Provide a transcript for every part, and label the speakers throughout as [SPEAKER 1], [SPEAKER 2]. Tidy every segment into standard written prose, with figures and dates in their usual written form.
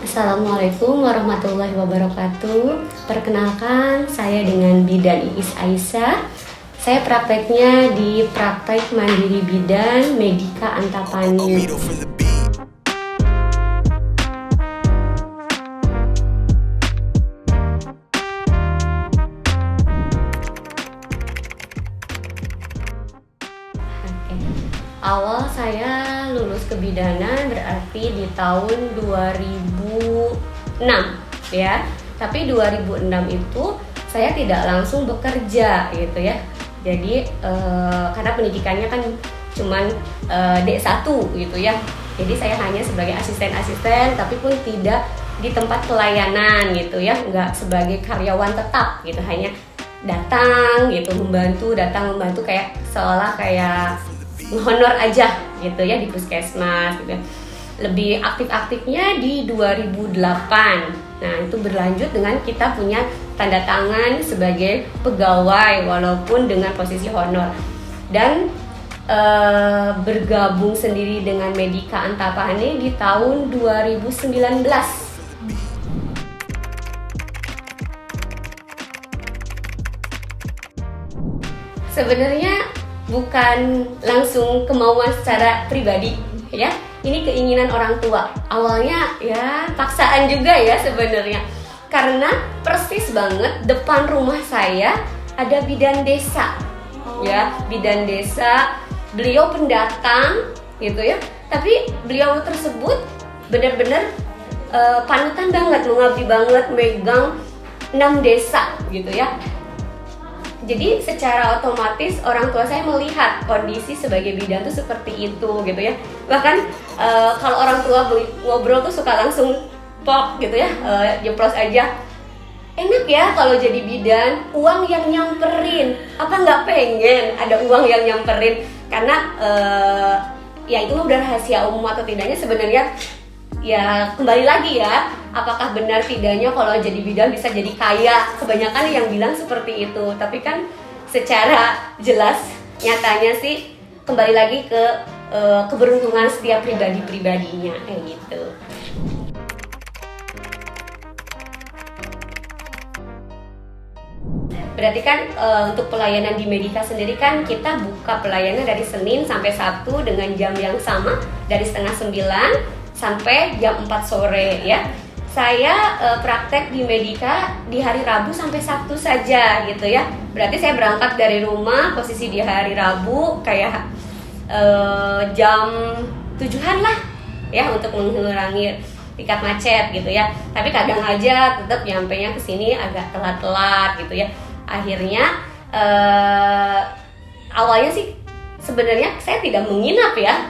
[SPEAKER 1] Assalamualaikum warahmatullahi wabarakatuh. Perkenalkan, saya dengan Bidan Iis Aisyah. Saya prakteknya di Praktek Mandiri Bidan Medika Antapani. Awal saya lulus kebidanan berarti di tahun 2006 ya. Tapi 2006 itu saya tidak langsung bekerja gitu ya. Jadi karena pendidikannya kan cuman D1 gitu ya. Jadi saya hanya sebagai asisten-asisten tapi pun tidak di tempat pelayanan gitu ya, nggak sebagai karyawan tetap gitu, hanya datang gitu, membantu kayak seolah kayak honor aja gitu ya di puskesmas gitu. Lebih aktif-aktifnya di 2008. Nah, itu berlanjut dengan kita punya tanda tangan sebagai pegawai walaupun dengan posisi honor. Dan bergabung sendiri dengan Medika Antapani di tahun 2019. Sebenarnya bukan langsung kemauan secara pribadi ya, ini keinginan orang tua. Awalnya ya paksaan juga ya sebenarnya, karena persis banget depan rumah saya ada bidan desa ya, bidan desa. Beliau pendatang gitu ya, tapi beliau tersebut benar-benar panutan banget, mengabdi banget, megang 6 desa gitu ya. Jadi secara otomatis orang tua saya melihat kondisi sebagai bidan tuh seperti itu gitu ya. Bahkan kalau orang tua ngobrol tuh suka langsung pok gitu ya, jeplos aja. Enak ya kalau jadi bidan, uang yang nyamperin. Apa nggak pengen ada uang yang nyamperin? Karena ya itu udah rahasia umum atau tidaknya sebenarnya. Ya kembali lagi ya, apakah benar tidaknya kalau jadi bidan bisa jadi kaya? Kebanyakan yang bilang seperti itu. Tapi kan secara jelas nyatanya sih kembali lagi ke keberuntungan setiap pribadi-pribadinya kayak gitu. Berarti kan untuk pelayanan di Medika sendiri kan kita buka pelayanan dari Senin sampai Sabtu dengan jam yang sama, dari setengah 9 sampai jam 4 sore ya. Saya praktek di Medika di hari Rabu sampai Sabtu saja gitu ya. Berarti saya berangkat dari rumah posisi di hari Rabu kayak jam 7-an lah ya, untuk mengurangi tiket macet gitu ya. Tapi kadang aja tetap nyampenya ke sini agak telat-telat gitu ya. Akhirnya awalnya sih sebenarnya saya tidak menginap ya.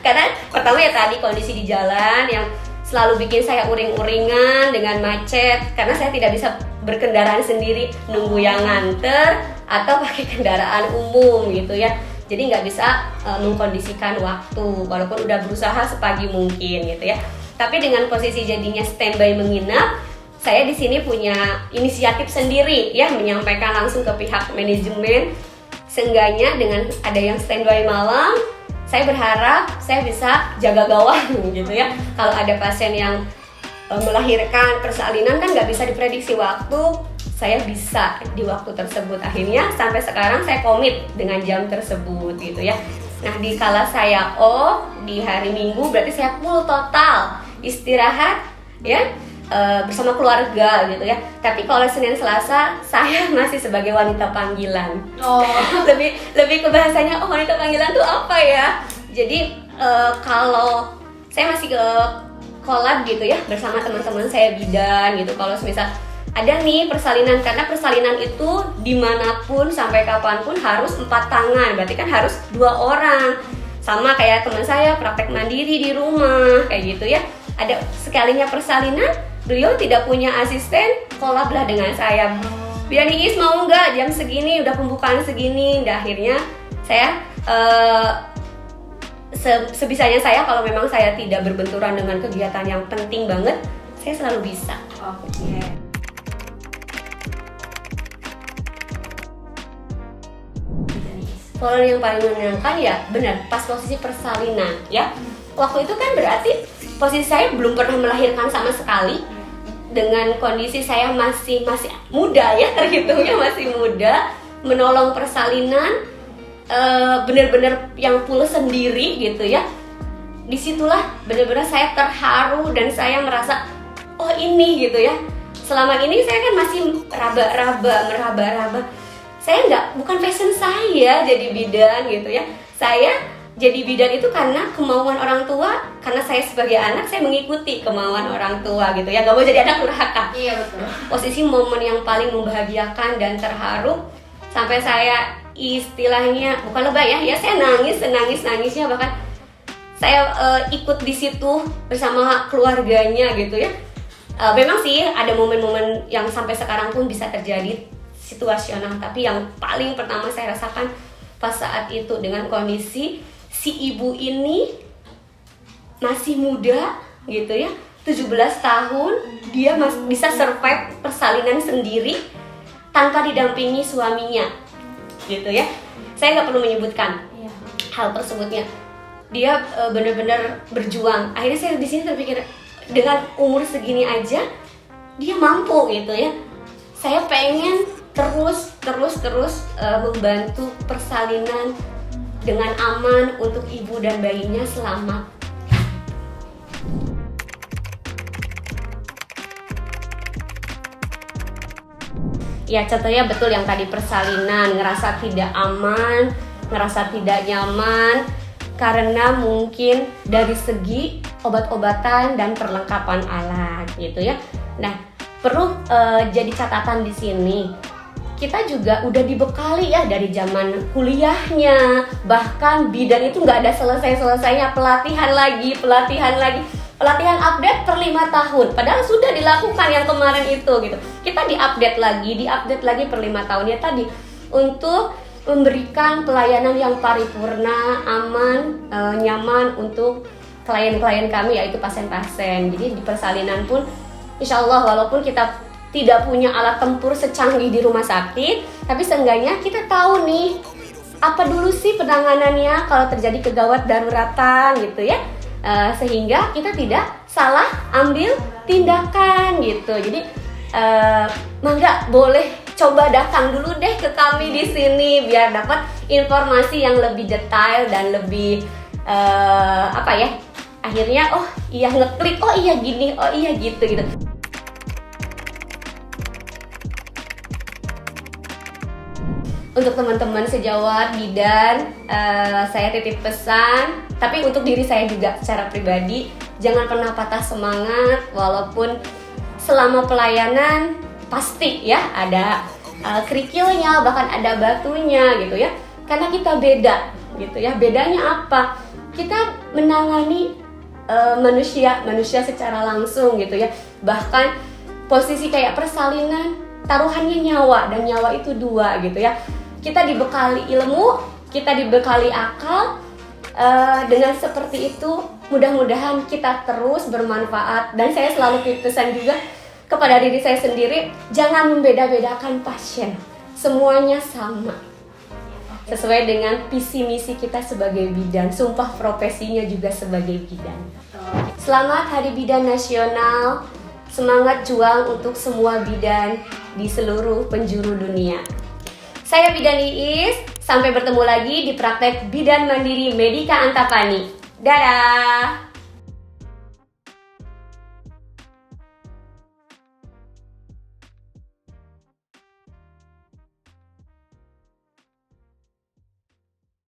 [SPEAKER 1] Karena pertama ya tadi kondisi di jalan yang selalu bikin saya uring-uringan dengan macet, karena saya tidak bisa berkendaraan sendiri, nunggu yang nganter atau pakai kendaraan umum gitu ya. Jadi nggak bisa mengkondisikan waktu walaupun udah berusaha sepagi mungkin gitu ya. Tapi dengan posisi jadinya standby menginap, saya di sini punya inisiatif sendiri ya, menyampaikan langsung ke pihak manajemen. Seenggaknya dengan ada yang standby malam, saya berharap saya bisa jaga gawang gitu ya. Kalau ada pasien yang melahirkan persalinan kan nggak bisa diprediksi waktu, saya bisa di waktu tersebut. Akhirnya sampai sekarang saya komit dengan jam tersebut gitu ya. Nah, di kala saya off di hari Minggu berarti saya full total istirahat ya, bersama keluarga gitu ya. Tapi kalau Senin Selasa saya masih sebagai wanita panggilan. Lebih ke bahasanya wanita panggilan tuh apa ya? Jadi kalau saya masih ke collab gitu ya bersama teman-teman saya bidan gitu. Kalau misal ada nih persalinan, karena persalinan itu dimanapun sampai kapanpun harus 4 tangan, berarti kan harus 2 orang. Sama kayak teman saya praktek mandiri di rumah kayak gitu ya. Ada sekalinya persalinan, beliau tidak punya asisten, collab lah dengan saya. Bidan Iis mau nggak jam segini udah pembukaan segini. Dan akhirnya saya sebisanya saya, kalau memang saya tidak berbenturan dengan kegiatan yang penting banget, saya selalu bisa.
[SPEAKER 2] Oke.
[SPEAKER 1] Kalau yang paling menyenangkan ya benar pas posisi persalinan ya. Waktu itu kan berarti posisi saya belum pernah melahirkan sama sekali, dengan kondisi saya masih muda ya, terhitungnya masih muda, menolong persalinan, bener-bener yang full sendiri gitu ya. Disitulah bener-bener saya terharu dan saya merasa oh ini gitu ya. Selama ini saya kan masih meraba-raba. Saya bukan passion saya jadi bidan gitu ya. Saya jadi bidan itu karena kemauan orang tua, karena saya sebagai anak saya mengikuti kemauan orang tua gitu ya. Gak mau jadi anak durhaka.
[SPEAKER 2] Iya betul.
[SPEAKER 1] Posisi momen yang paling membahagiakan dan terharu sampai saya istilahnya bukan lebay ya saya nangisnya, bahkan saya ikut di situ bersama keluarganya gitu ya. Memang sih ada momen-momen yang sampai sekarang pun bisa terjadi situasional, tapi yang paling pertama saya rasakan pas saat itu dengan kondisi si ibu ini masih muda gitu ya, 17 tahun, dia bisa survive persalinan sendiri tanpa didampingi suaminya gitu ya. Saya nggak perlu menyebutkan hal tersebutnya. Dia benar-benar berjuang. Akhirnya saya di sini terpikir, dengan umur segini aja dia mampu gitu ya. Saya pengen terus membantu persalinan dengan aman untuk ibu dan bayinya selamat. Ya contohnya betul yang tadi persalinan, ngerasa tidak aman, ngerasa tidak nyaman karena mungkin dari segi obat-obatan dan perlengkapan alat gitu ya. Nah, perlu jadi catatan di sini. Kita juga udah dibekali ya dari zaman kuliahnya, bahkan bidan itu nggak ada selesai-selesainya, pelatihan lagi, pelatihan update per 5 tahun, padahal sudah dilakukan yang kemarin itu gitu. Kita diupdate lagi per 5 tahun ya tadi, untuk memberikan pelayanan yang paripurna, aman, nyaman untuk klien-klien kami, yaitu pasien-pasien. Jadi di persalinan pun insya Allah walaupun kita tidak punya alat tempur secanggih di rumah sakit, tapi seenggaknya kita tahu nih apa dulu sih penanganannya kalau terjadi kegawat daruratan gitu ya, sehingga kita tidak salah ambil tindakan gitu. Jadi mangga boleh coba datang dulu deh ke kami di sini biar dapat informasi yang lebih detail dan lebih akhirnya oh iya ngeklik, oh iya gini, oh iya gitu. Untuk teman-teman sejawat bidan, saya titip pesan, tapi untuk diri saya juga secara pribadi, jangan pernah patah semangat walaupun selama pelayanan pasti ya ada kerikilnya, bahkan ada batunya gitu ya. Karena kita beda gitu ya. Bedanya apa? Kita menangani manusia secara langsung gitu ya. Bahkan posisi kayak persalinan, taruhannya nyawa, dan nyawa itu 2 gitu ya. Kita dibekali ilmu, kita dibekali akal, dengan seperti itu mudah-mudahan kita terus bermanfaat. Dan saya selalu pesan juga kepada diri saya sendiri, jangan membeda-bedakan pasien, semuanya sama sesuai dengan visi misi kita sebagai bidan, sumpah profesinya juga sebagai bidan. Selamat Hari Bidan Nasional, semangat juang untuk semua bidan di seluruh penjuru dunia. Saya Bidan Iis, sampai bertemu lagi di praktek Bidan Mandiri Medika Antapani. Dadah!